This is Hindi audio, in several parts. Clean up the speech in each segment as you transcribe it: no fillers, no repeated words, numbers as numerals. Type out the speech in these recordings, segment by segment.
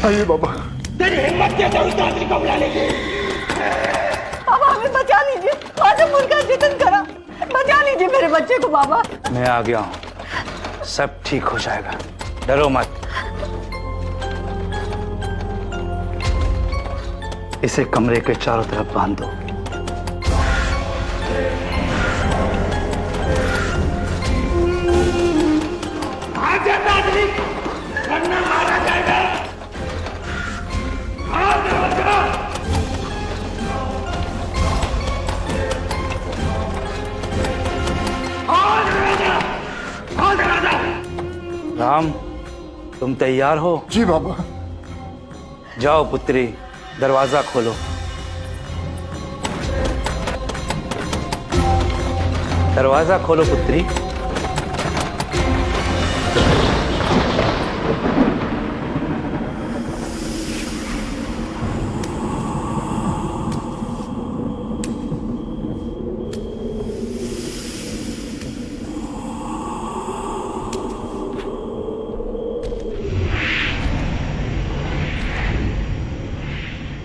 आइए बाबा। तेरी हिम्मत कैसे उस आदमी को बुलाने की? बाबा हमें बचा लीजिए, आज मुर्गा जितन करा, बचा लीजिए मेरे बच्चे को बाबा। मैं आ गया हूँ, सब ठीक हो जाएगा, डरो मत। इसे कमरे के चारों तरफ बांध दो। वरना मारा जाएगा। राम, तुम तैयार हो? जी बाबा। जाओ पुत्री, दरवाजा खोलो। दरवाजा खोलो पुत्री।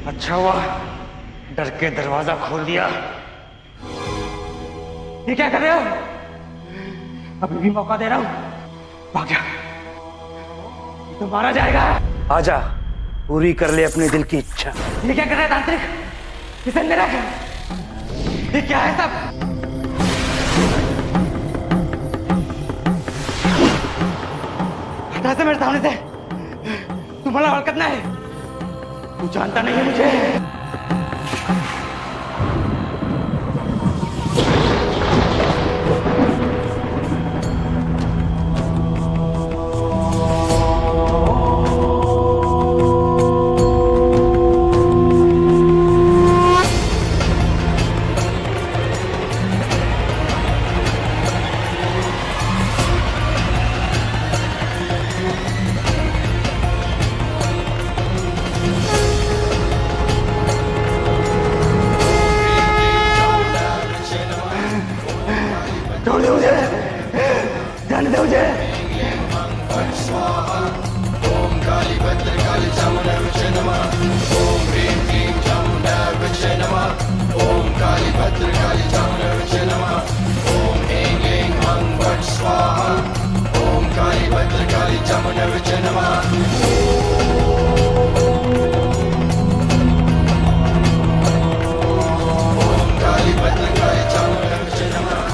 अच्छा हुआ डर के दरवाजा खोल दिया। ये क्या कर रहे हो? अभी भी मौका दे रहा हूं, भाग जा, तो मारा जाएगा। आजा, पूरी कर ले अपने दिल की इच्छा। ये क्या कर रहे हैं तांत्रिक? इसे अंदर रख। ये क्या है सब? हटा से मेरे सामने से, तुम्हारा हरकत ना है, तू जानता नहीं है मुझे। छोड़ दे मुझे, जाने दे मुझे। ओम काली भद्र काली चामुंडा विचे नमः। ओम ह्रीं क्लीं चामुंडा विचे नमः। ओम काली भद्र काली चामुंडा विचे नमः। ओम ऐं ऐं हं फट् स्वाहा। ओम काली भद्र काली चामुंडा विचे नमः। ओम काली भद्र काली चामुंडा विचे नमः।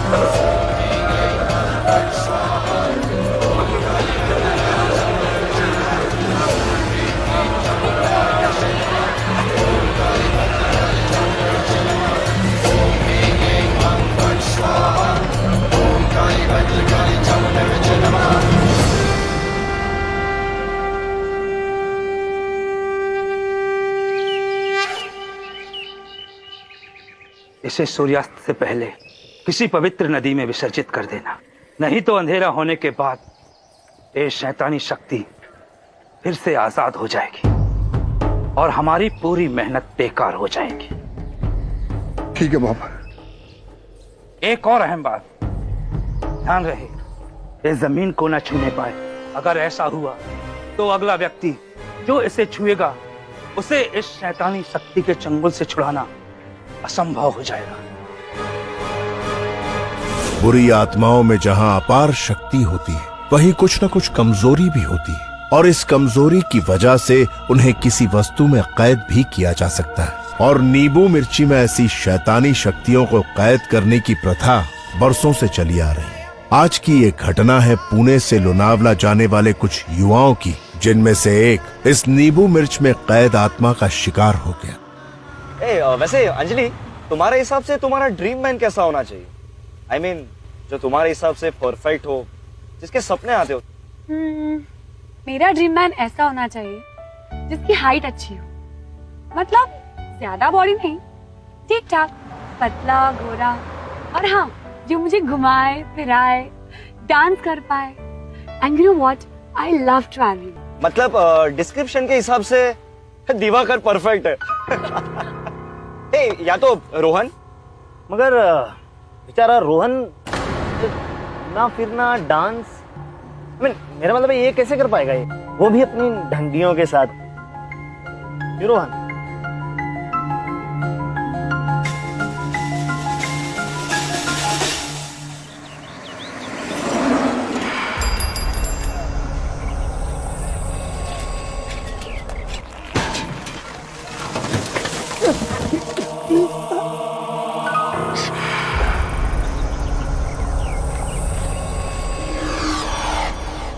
इसे सूर्यास्त से पहले किसी पवित्र नदी में विसर्जित कर देना, नहीं तो अंधेरा होने के बाद ये शैतानी शक्ति फिर से आजाद हो जाएगी और हमारी पूरी मेहनत बेकार हो जाएगी। ठीक है बाबा। एक और अहम बात, ध्यान रहे, ये जमीन को न छूने पाए। अगर ऐसा हुआ तो अगला व्यक्ति जो इसे छुएगा उसे इस शैतानी शक्ति के चंगुल से छुड़ाना असंभव हो जाएगा। बुरी आत्माओं में जहां अपार शक्ति होती है, वहीं कुछ न कुछ कमजोरी भी होती है, और इस कमजोरी की वजह से उन्हें किसी वस्तु में कैद भी किया जा सकता है। और नींबू मिर्ची में ऐसी शैतानी शक्तियों को कैद करने की प्रथा बरसों से चली आ रही है। आज की ये घटना है पुणे से लोनावला जाने वाले कुछ युवाओं की, जिनमें से एक इस नींबू मिर्च में कैद आत्मा का शिकार हो गया। वैसे अंजलि, तुम्हारे हिसाब से तुम्हारा ड्रीम मैन कैसा होना चाहिए? I mean, जो तुम्हारे हिसाब से परफेक्ट हो, जिसके सपने आते हो। मेरा ड्रीम मैन ऐसा होना चाहिए जिसकी हाइट अच्छी हो, मतलब ज्यादा बॉडी नहीं, ठीक ठाक, पतला गोरा, और हाँ, जो मुझे घुमाए फिराए, डांस कर पाए। And you know what, I love travelling. मतलब डिस्क्रिप्शन के हिसाब से दिवाकर परफेक्ट है। या तो रोहन, मगर बेचारा रोहन ना फिरना, डांस, मेरा मतलब ये कैसे कर पाएगा ये, वो भी अपनी ढंडियों के साथ। क्यों रोहन?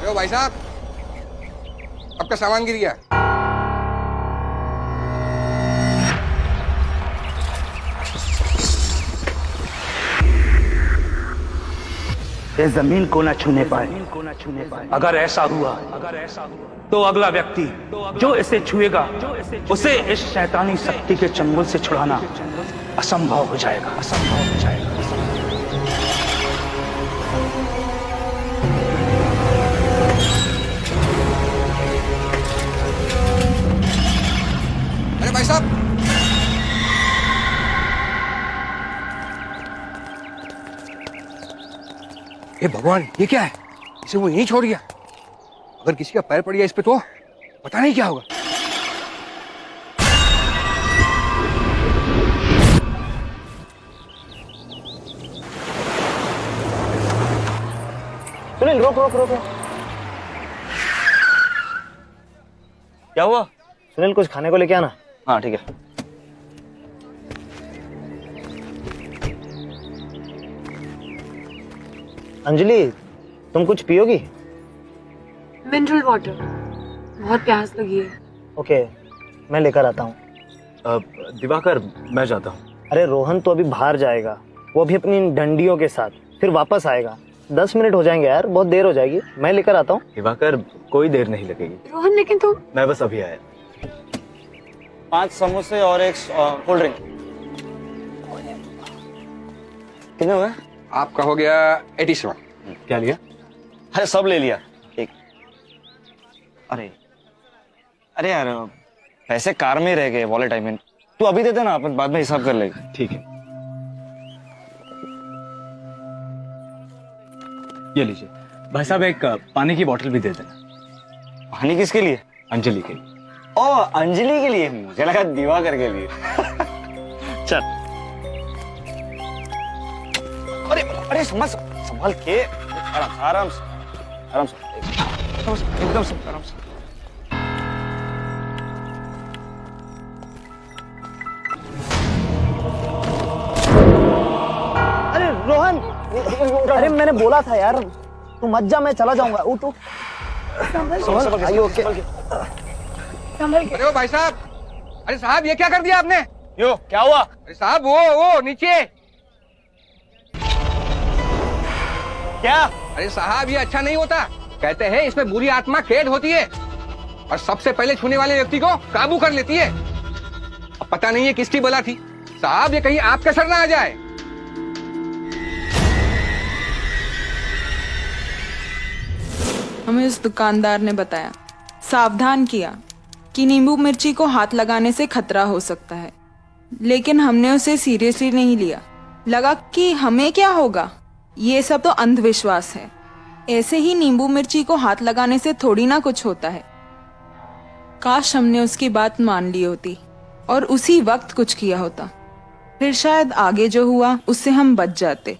हेलो भाई साहब, आपका सामान गिर गया। ये जमीन को न छूने पाए। अगर ऐसा हुआ तो अगला व्यक्ति जो इसे छुएगा उसे इस शैतानी शक्ति के चंगुल से छुड़ाना असंभव हो जाएगा। अरे भाई साहब, हे भगवान, ये क्या है? इसे वो यहीं छोड़ गया। अगर किसी का पैर पड़ गया इस पे तो पता नहीं क्या होगा। सुनील रोक रोक रोक रोक। क्या हुआ? सुनील कुछ खाने को लेके आना। हाँ ठीक है। अंजलि, तुम कुछ पियोगी? मिनरल वाटर, बहुत प्यास लगी है। ओके, मैं लेकर आता हूँ। दिवाकर, मैं जाता हूँ। अरे रोहन तो अभी बाहर जाएगा, वो भी अपनी डंडियों के साथ, फिर वापस आएगा। 10 मिनट हो जाएंगे यार, बहुत देर हो जाएगी। मैं लेकर आता हूँ। दिवाकर, कोई देर नहीं लगेगी। रोहन लेकिन तुम। मैं बस अभी आया। 5 समोसे और एक कोल्ड ड्रिंक। कितने हुए? आपका हो गया 87। क्या लिया? अरे सब ले लिया। एक अरे यार, पैसे कार में रह गए, वॉलेट आई मीन। तू अभी दे देना, अपन बाद में हिसाब कर लेंगे। ठीक है, ये लीजिए। भाई साहब, एक पानी की बोतल भी दे देना। पानी किसके लिए? अंजलि के लिए। ओ, अंजलि के लिए? मुझे लगा दिवाकर के लिए। चल। अरे संभाल के, आराम से एकदम से आराम से। अरे रोहन, अरे मैंने बोला था यार, तू मत जा, मैं चला जाऊंगा। उठ संभाल। ओके। अरे ओ भाई साहब, अरे साहब ये क्या कर दिया आपने? यो क्या हुआ? अरे साहब वो नीचे। क्या? अरे साहब ये अच्छा नहीं होता। कहते हैं इसमें बुरी आत्मा कैद होती है और सबसे पहले छूने वाले व्यक्ति को काबू कर लेती है। अब पता नहीं है किसकी बला थी। साहब ये कहीं आपके सर ना आ जाए। हमें उस दुकानदार ने बताया, सावधान किया कि नींबू मिर्ची को हाथ लगाने से खतरा हो सकता है, लेकिन हमने उसे सीरियसली नहीं लिया। लगा कि हमें क्या होगा, ये सब तो अंधविश्वास है। ऐसे ही नींबू मिर्ची को हाथ लगाने से थोड़ी ना कुछ होता है। काश हमने उसकी बात मान ली होती और उसी वक्त कुछ किया होता, फिर शायद आगे जो हुआ उससे हम बच जाते।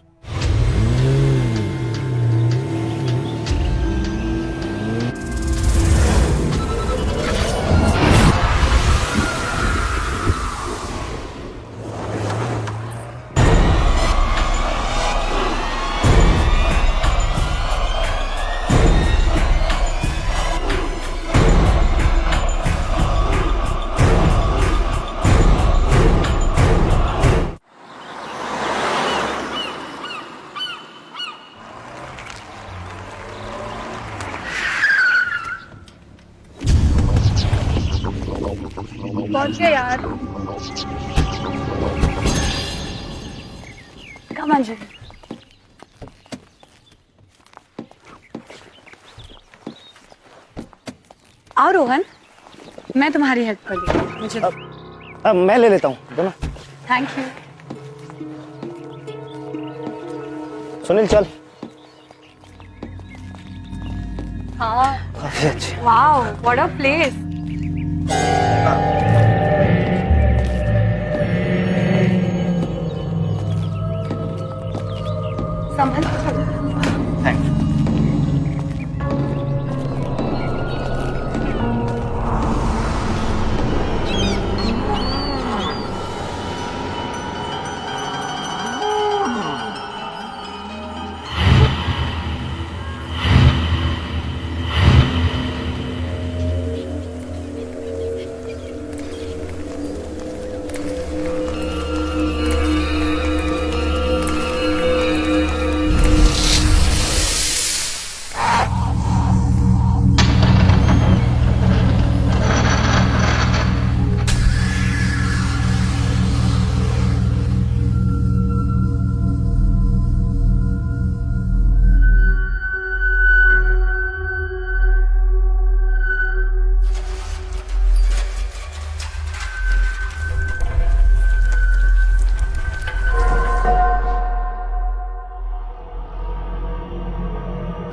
पहुंच गए यार। कम अंजलि। आओ रोहन, मैं तुम्हारी हेल्प कर दूंगी। मुझे मैं ले लेता हूँ दोनों। Thank you. सुनील चल। हाँ, काफी अच्छे। Wow, what a place. संभल के चलो। Thank you.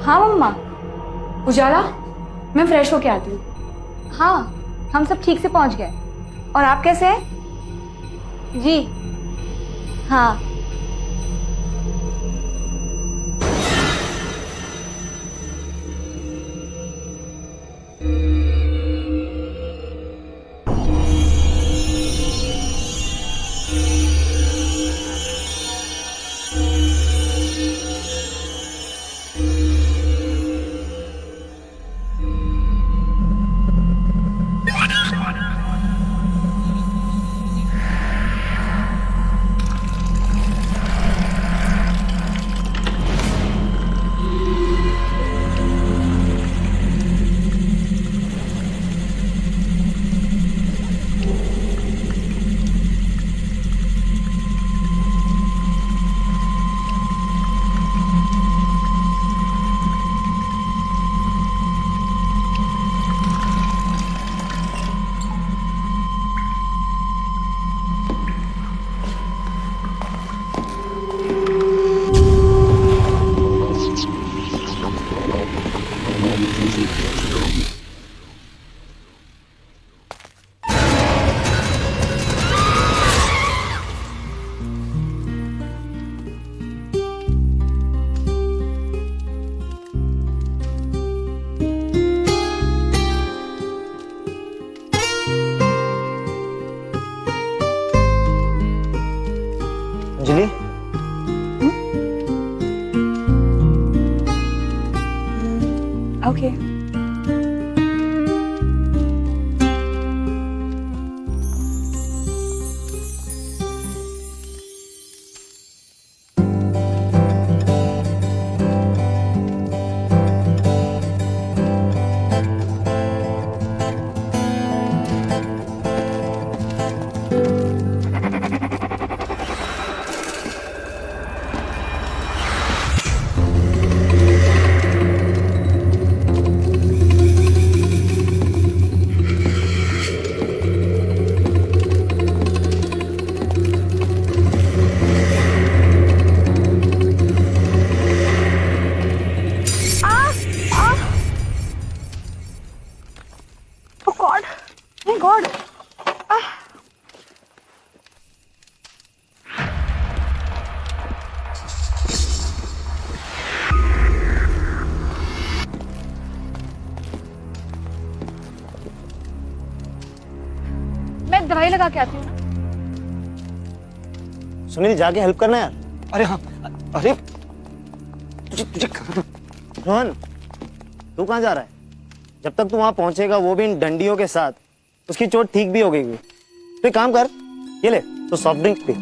हाँ मम्मा। उजाला, मैं फ्रेश होके आती हूँ। हाँ, हम सब ठीक से पहुंच गए। और आप कैसे हैं? जी हाँ। अंजलि, ओके। मैं दवाई लगा के आती हूँ ना। सुनील जाके हेल्प करना यार। अरे हाँ, अरे तुझे तुझे रोहन, तू कहाँ जा रहा है? जब तक तू वहां पहुंचेगा वो भी इन डंडियों के साथ, उसकी चोट ठीक भी हो गई। तो एक काम कर, ये ले तो soft drink P.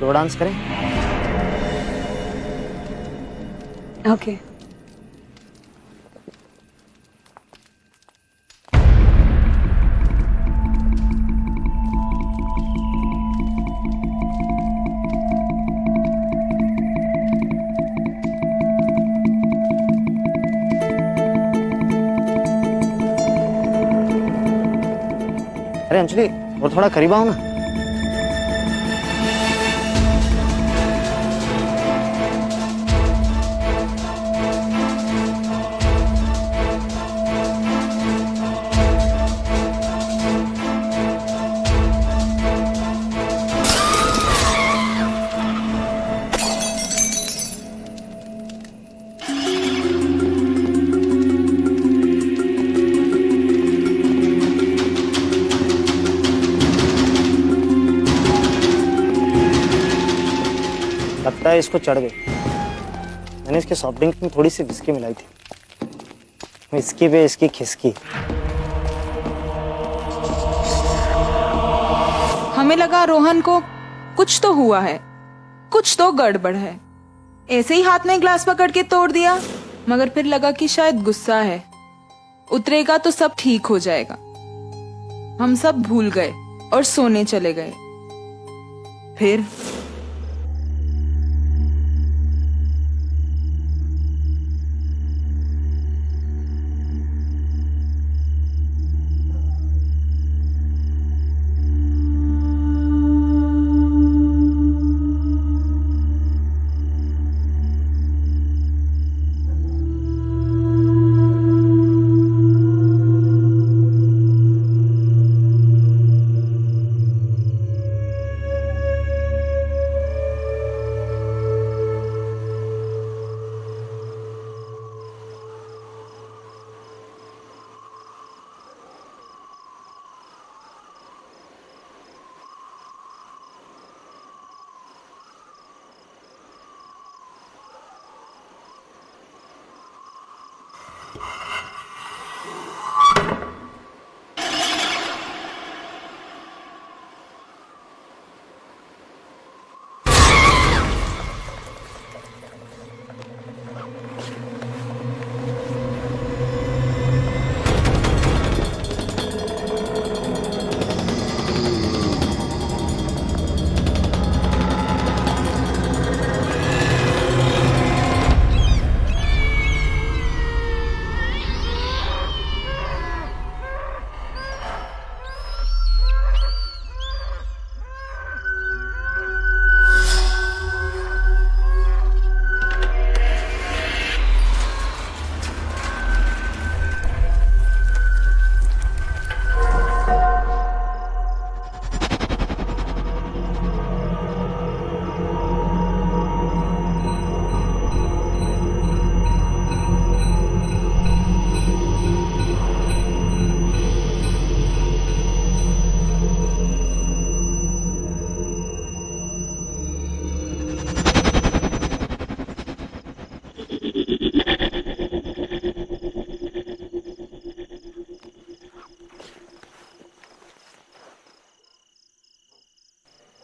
Slow dance करें? ओके। अरे अंजलि, और थोड़ा करीब आओ ना। लगता है इसको चढ़ गई। मैंने इसके सॉफ्ट ड्रिंक में थोड़ी सी विस्की मिलाई थी। विस्की पे इसकी खिसकी। हमें लगा रोहन को कुछ तो हुआ है, कुछ तो गड़बड़ है। ऐसे ही हाथ में ग्लास पकड़ के तोड़ दिया, मगर फिर लगा कि शायद गुस्सा है, उतरेगा तो सब ठीक हो जाएगा। हम सब भूल गए और सोने चले गए। फिर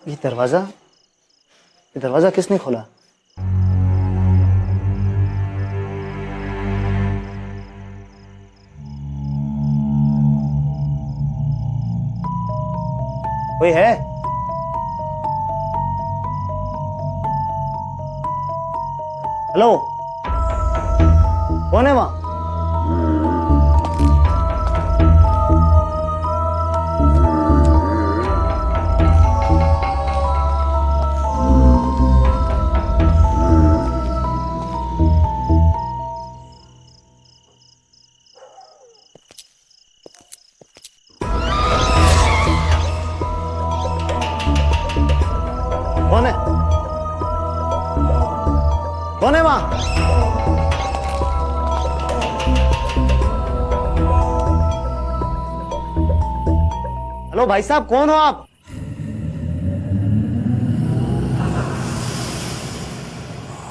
ये दरवाजा किसने खोला? कोई है? हेलो, कौन है वहां? कौन है? कौन है वहां? हेलो भाई साहब, कौन हो आप?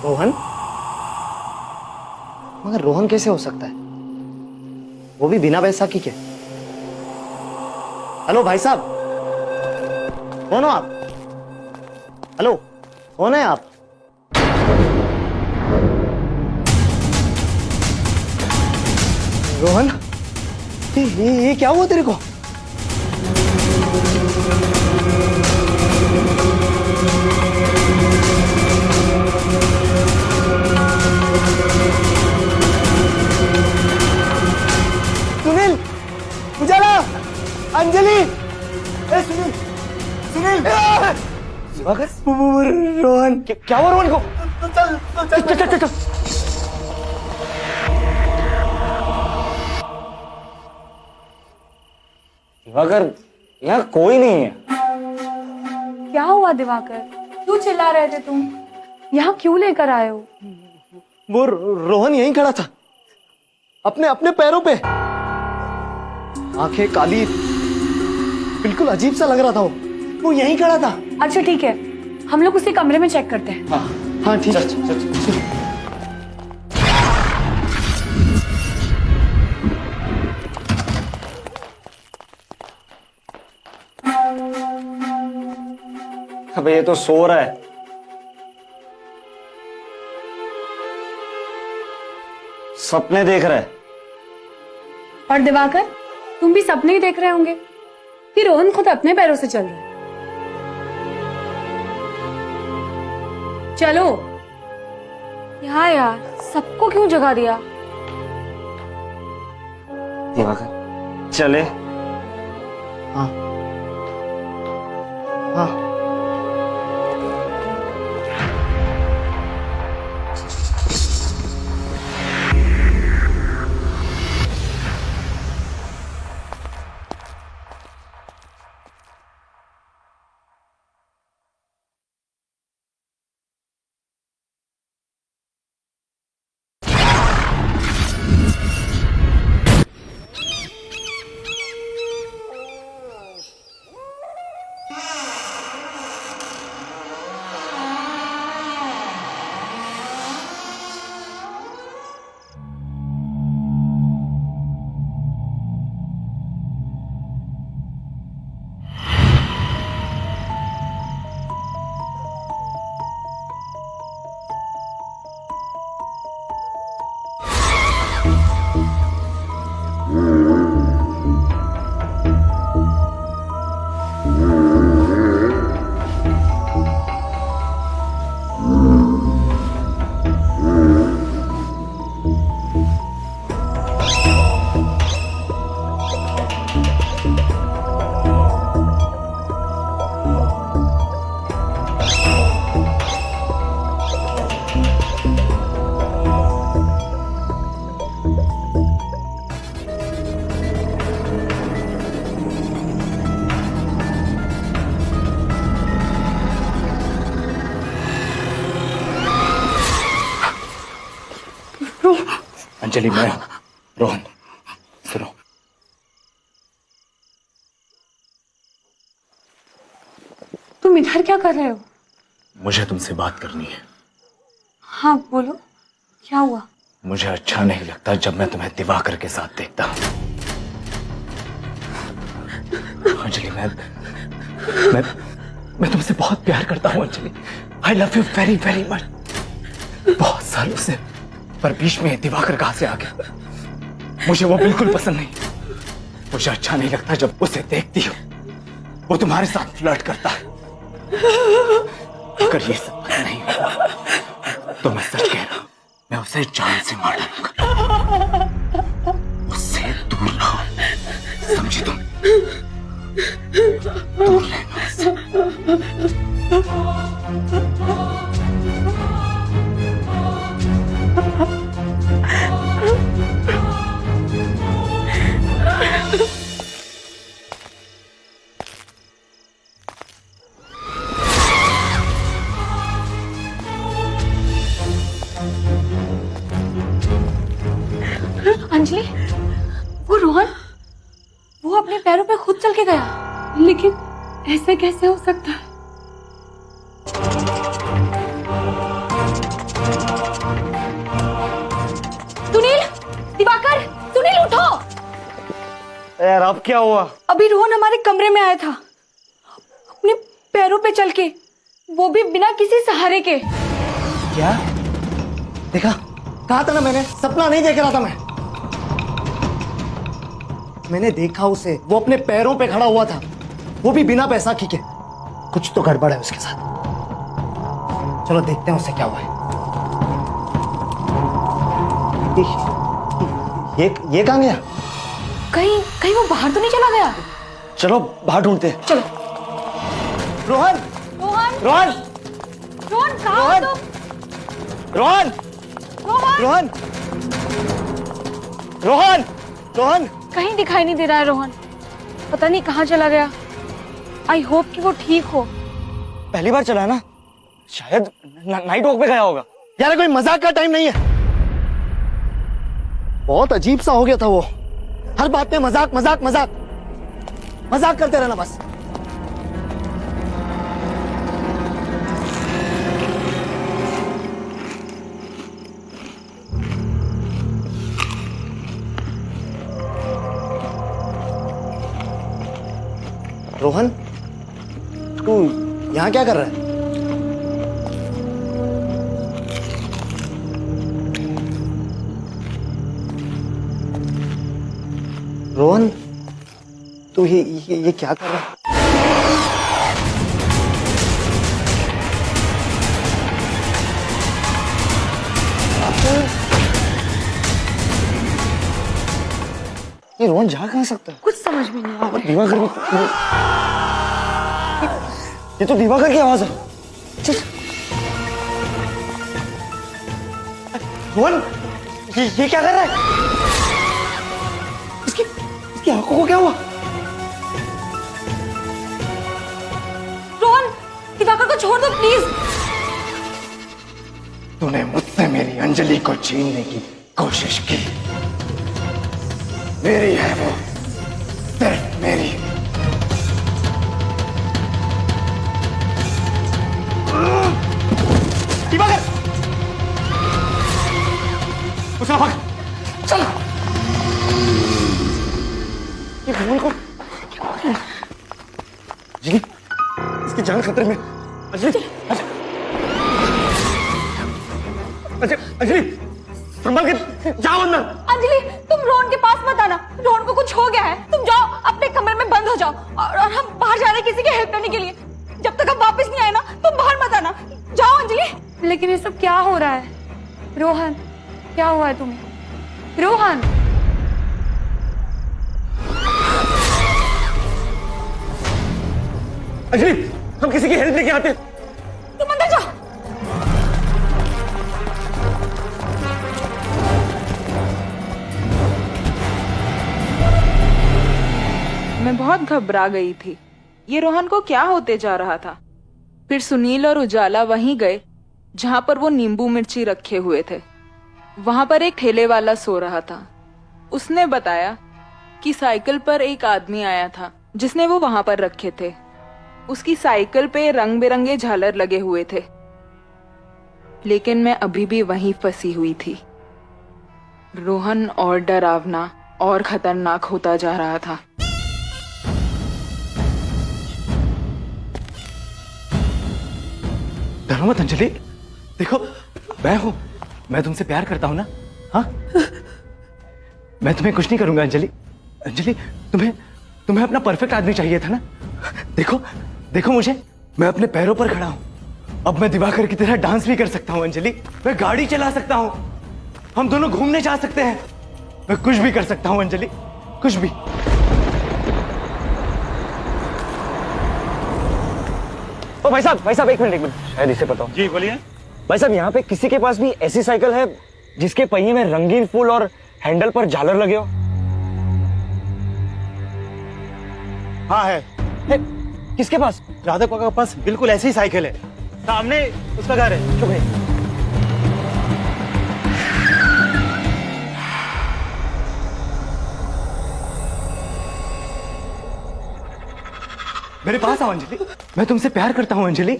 रोहन? मगर रोहन कैसे हो सकता है, वो भी बिना बैसाखी के? हेलो भाई साहब, कौन हो आप? हेलो। कौन है आप? रोहन, ये क्या हुआ तेरे को? सुनील, उजाला, अंजलि, सुनील, सुनील, रोहन, क्या हुआ रोहन को? चल चल चल चल। दिवाकर, यहाँ कोई नहीं है। क्या हुआ दिवाकर? क्यों चिल्ला रहे थे तुम? यहाँ क्यों लेकर आए हो? वो रोहन यहीं खड़ा था, अपने अपने पैरों पे, आंखें काली, बिल्कुल अजीब सा लग रहा था। वो यहीं खड़ा था। अच्छा ठीक है, हम लोग उसी कमरे में चेक करते हैं। हाँ ठीक है। अबे ये तो सो रहा है। सपने देख रहा है। और दिवाकर, तुम भी सपने ही देख रहे होंगे कि रोहन खुद अपने पैरों से चल रहा है। चलो यार, सबको क्यों जगा दिया? दिवाकर, चले। हाँ हाँ। अंजलि, मैं रोहन, सुनो। तुम इधर क्या कर रहे हो? मुझे तुमसे बात करनी है। हाँ बोलो, क्या हुआ? मुझे अच्छा नहीं लगता जब मैं तुम्हें दिवाकर के साथ देखता हूं। अंजलि, मैं तुमसे बहुत प्यार करता हूं Anjali. I love you very very much. बहुत सालों से, पर बीच में दिवाकर कहां से आ गया? मुझे वो बिल्कुल पसंद नहीं। मुझे अच्छा नहीं लगता जब उसे देखती हो वो तुम्हारे साथ फ्लर्ट करता है। अगर ये सब नहीं होता तो मैं सच कह रहा हूं, मैं उसे जान से मार डालूंगा। उससे दूर रहो, समझी तुम? दूर रहना उससे। अंजलि, वो रोहन, वो अपने पैरों पे खुद चल के गया, लेकिन ऐसे कैसे हो सकता है? सुनील, दिवाकर, सुनील उठो। यार अब क्या हुआ? अभी रोहन हमारे कमरे में आया था, अपने पैरों पे चल के, वो भी बिना किसी सहारे के। क्या देखा? कहा था ना मैंने, सपना नहीं देख रहा था मैंने देखा उसे, वो अपने पैरों पे खड़ा हुआ था, वो भी बिना पैसा के। कुछ तो गड़बड़ है उसके साथ। चलो देखते हैं उससे क्या हुआ है। ये कहाँ गया? कहीं कहीं वो बाहर तो नहीं चला गया? चलो बाहर ढूंढते हैं। चलो। रोहन रोहन रोहन रोहन कहाँ हो तुम? रोहन रोहन रोहन रोहन रोहन कहीं दिखाई नहीं दे रहा है रोहन। पता नहीं कहाँ चला गया। आई होप कि वो ठीक हो। पहली बार चला है ना, शायद नाइट वॉक पे गया होगा। यार कोई मजाक का टाइम नहीं है। बहुत अजीब सा हो गया था वो, हर बात में मजाक मजाक मजाक मजाक करते रहना बस। रोहन, तू यहाँ क्या कर रहा है? रोहन, तू ये क्या कर रहा है? ये रोहन जा कहाँ सकता है? कुछ समझ में नहीं आ रहा। दिवाकर ये तो दिवाकर की आवाज है। चल रोहन, ये क्या कर रहा है? इसकी आंखों को क्या हुआ? रोहन, दिवाकर को छोड़ दो प्लीज। तूने मुझसे मेरी अंजलि को छीनने की कोशिश की। मेरी है वो, सिर्फ मेरी। दिवाकर, उसका भाग, चल। ये रोहन को जी, इसकी जान खतरे में। अंजलि, अंजलि, संभल के जाओ अंदर। अंजलि, तुम रोहन के पास मत आना। रोहन को कुछ हो गया है। तुम जाओ अपने कमरे में बंद हो जाओ, और हम बाहर जा रहे हैं किसी की हेल्प करने के लिए। जब तक हम वापस नहीं आए ना, तुम बाहर मत आना। जाओ अंजलि। लेकिन ये सब क्या हो रहा है? रोहन, क्या हुआ है तुम्हें? रोहन, अंजलि, हम किसी की हेल्प लेके आते हैं। तुम अंदर जाओ। मैं बहुत घबरा गई थी। ये रोहन को क्या होते जा रहा था। फिर सुनील और उजाला वहीं गए जहां पर वो नींबू मिर्ची रखे हुए थे। वहां पर एक ठेले वाला सो रहा था। उसने बताया कि साइकिल पर एक आदमी आया था जिसने वो वहां पर रखे थे। उसकी साइकिल पे रंग बिरंगे झालर लगे हुए थे, लेकिन मैं अभी भी वहीं फंसी हुई थी। रोहन और डरावना और खतरनाक होता जा रहा था। डरो मत अंजलि, देखो मैं हूं, मैं तुमसे प्यार करता हूं ना। हाँ, मैं तुम्हें कुछ नहीं करूंगा अंजलि। अंजलि, तुम्हें अपना परफेक्ट आदमी चाहिए था ना। देखो देखो मुझे, मैं अपने पैरों पर खड़ा हूं। अब मैं दिवाकर की तरह डांस भी कर सकता हूं अंजलि। मैं गाड़ी चला सकता हूं, हम दोनों घूमने जा सकते हैं। मैं कुछ भी कर सकता हूं अंजलि, कुछ भी। ओ भाई साहब एक मिनट, शायद इसे पता हो। जी बोलिए। भाई साहब, यहाँ पे किसी के पास भी ऐसी साइकिल है जिसके पहिए में रंगीन फूल और हैंडल पर झालर लगे हो? हाँ है। किसके पास? राधा काका के पास बिल्कुल ऐसी ही साइकिल है, सामने उसका घर है। चुप रहे। मेरे पास आओ अंजलि, मैं तुमसे प्यार करता हूं अंजलि।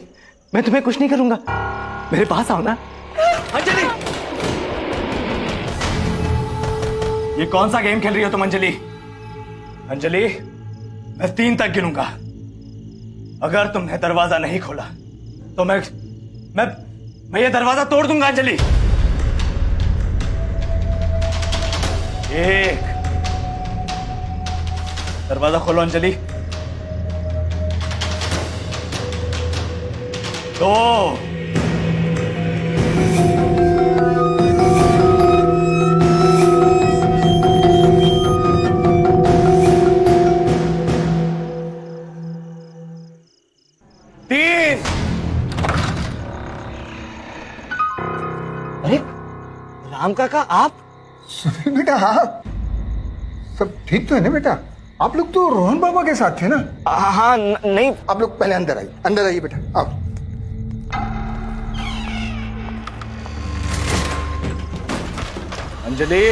मैं तुम्हें कुछ नहीं करूंगा, मेरे पास आओ ना अंजलि। ये कौन सा गेम खेल रही हो तुम अंजलि? अंजलि, मैं 3 तक गिनूंगा। अगर तुमने दरवाजा नहीं खोला तो मैं ये दरवाजा तोड़ दूंगा अंजलि। एक, दरवाजा खोलो अंजलि। 2, राम काका आप? बेटा हाँ, सब ठीक तो है ना बेटा? आप लोग तो रोहन बाबा के साथ थे ना? हाँ नहीं, आप लोग पहले अंदर आइए बेटा, आओ। अंजलि,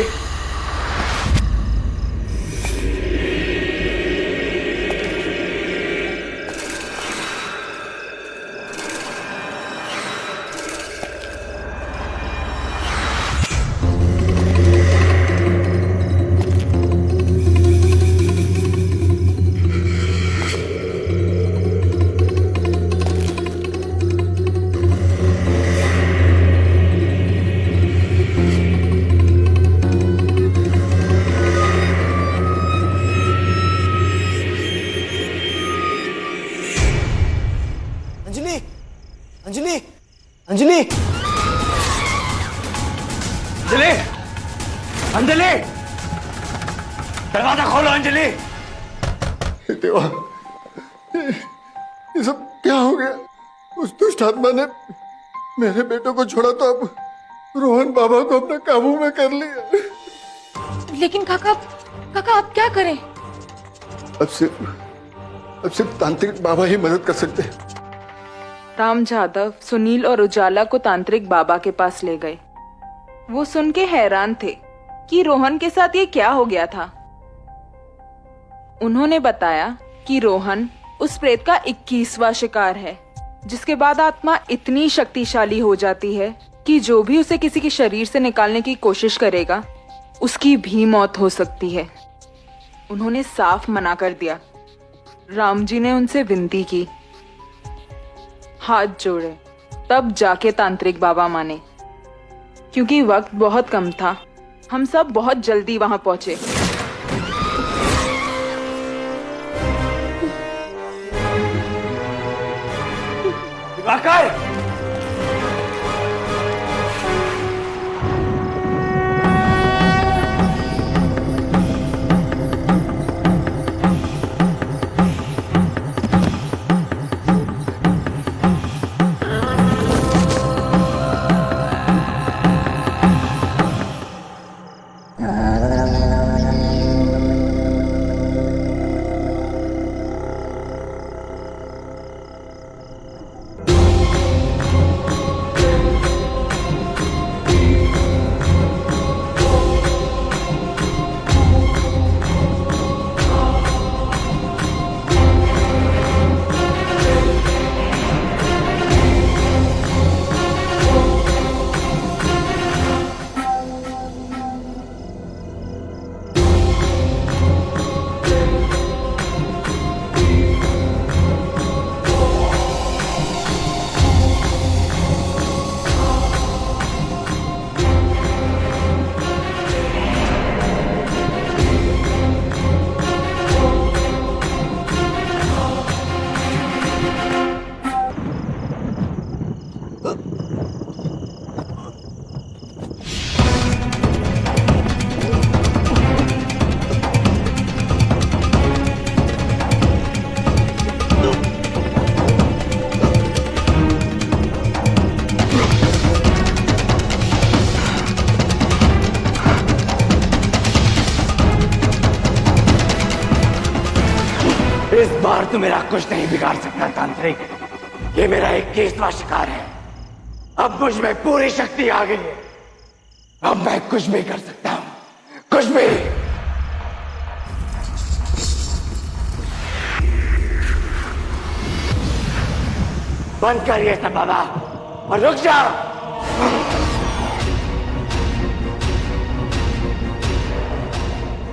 अंजलि, अंजलि, अंजलि, अंजलि, दरवाजा खोलो अंजलि। देवा, ये सब क्या हो गया? उस दुष्ट आत्मा ने मेरे बेटों को छोड़ा तो अब रोहन बाबा को अपने काबू में कर लिया। लेकिन काका आप क्या करें? अब सिर्फ तांत्रिक बाबा ही मदद कर सकते हैं। राम जादव, सुनील और उजाला को तांत्रिक बाबा के पास ले गए। वो सुन के हैरान थे कि रोहन के साथ ये क्या हो गया था। उन्होंने बताया कि रोहन उस प्रेत का 21वां शिकार है, जिसके बाद आत्मा इतनी शक्तिशाली हो जाती है कि जो भी उसे किसी के शरीर से निकालने की कोशिश करेगा, उसकी भी मौत हो सकती है। उन्होंने साफ मना कर दिया। राम जी ने उनसे विनती की, हाथ जोड़े, तब जाके तांत्रिक बाबा माने। क्योंकि वक्त बहुत कम था, हम सब बहुत जल्दी वहां पहुंचे। इस बार तो मेरा कुछ नहीं बिगाड़ सकता तांत्रिक। ये मेरा 21वां शिकार है। अब मुझ में पूरी शक्ति आ गई है। अब मैं कुछ भी कर सकता हूं, कुछ भी। बंद कर ये सब बाबा और रुक जाओ।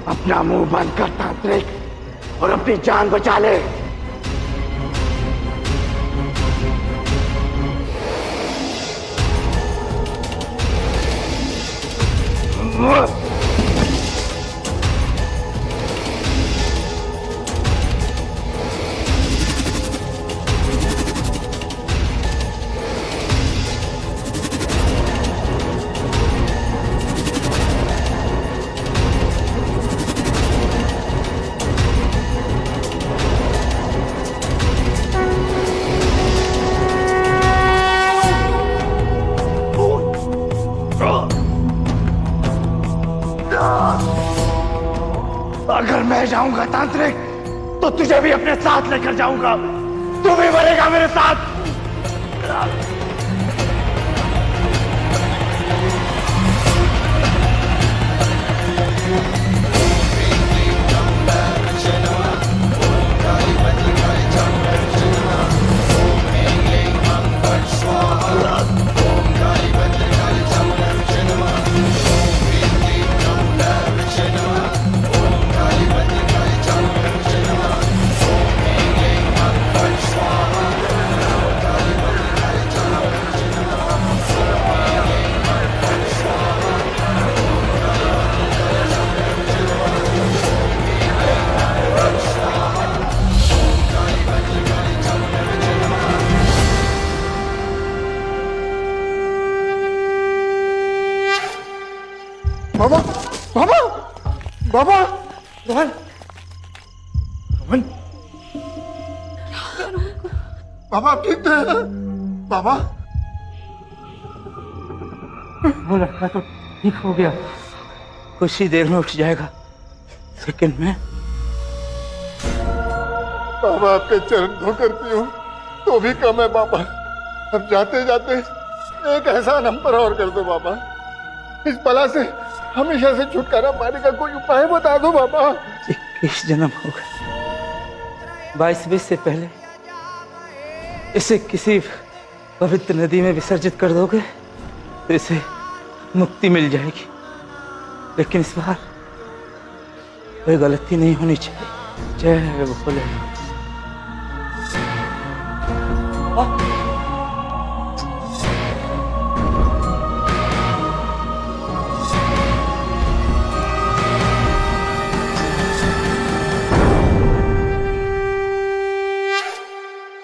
अपना मुंह बंद कर तांत्रिक और अपनी जान बचा ले। अगर मैं जाऊंगा तांत्रिक तो तुझे भी अपने साथ लेकर जाऊंगा। तू भी मरेगा मेरे साथ। बाबा बाबा बाबा रोहन रोहन बाबा ठीक थे बाबा। वो लड़का तो ठीक हो गया, कुछ ही देर में उठ जाएगा, लेकिन मैं बाबा आपके चरण धो करती हूँ तो भी कम है बाबा। अब जाते जाते एक एहसान हम पर और कर दो बाबा। इस बला से हमेशा से छुटकारा पाने का कोई उपाय बता दो बाबा। 21 जन्म हो गए, 22 से पहले इसे किसी पवित्र नदी में विसर्जित कर दोगे तो इसे मुक्ति मिल जाएगी, लेकिन इस बार कोई गलती नहीं होनी चाहिए। जय भोले।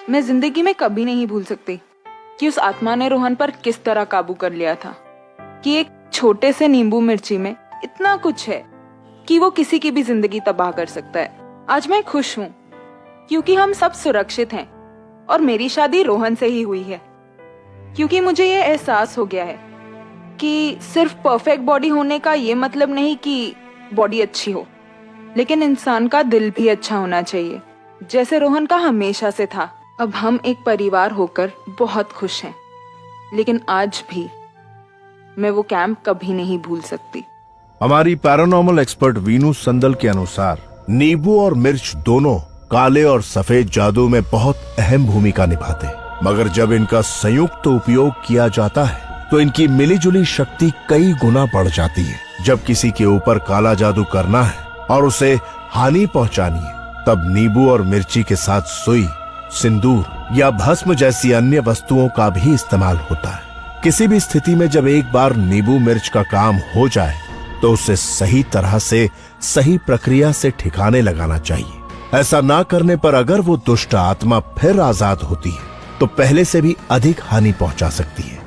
मैं जिंदगी में कभी नहीं भूल सकती कि उस आत्मा ने रोहन पर किस तरह काबू कर लिया था, कि एक छोटे से नींबू मिर्ची में इतना कुछ है कि वो किसी की भी जिंदगी तबाह कर सकता है। आज मैं खुश हूँ क्योंकि हम सब सुरक्षित हैं और मेरी शादी रोहन से ही हुई है, क्योंकि मुझे ये एहसास हो गया है कि सिर्फ परफेक्ट बॉडी होने का ये मतलब नहीं कि बॉडी अच्छी हो, लेकिन इंसान का दिल भी अच्छा होना चाहिए, जैसे रोहन का हमेशा से था। अब हम एक परिवार होकर बहुत खुश हैं, लेकिन आज भी मैं वो कैंप कभी नहीं भूल सकती। हमारी पैरानॉर्मल एक्सपर्ट वीनू संदल के अनुसार नींबू और मिर्च दोनों काले और सफेद जादू में बहुत अहम भूमिका निभाते हैं, मगर जब इनका संयुक्त उपयोग किया जाता है तो इनकी मिलीजुली शक्ति कई गुना बढ़ जाती है। जब किसी के ऊपर काला जादू करना है और उसे हानि पहुंचानी है, तब नींबू और मिर्ची के साथ सुई, सिंदूर या भस्म जैसी अन्य वस्तुओं का भी इस्तेमाल होता है। किसी भी स्थिति में जब एक बार नींबू मिर्च का काम हो जाए तो उसे सही तरह से, सही प्रक्रिया से ठिकाने लगाना चाहिए। ऐसा ना करने पर अगर वो दुष्ट आत्मा फिर आजाद होती है तो पहले से भी अधिक हानि पहुंचा सकती है।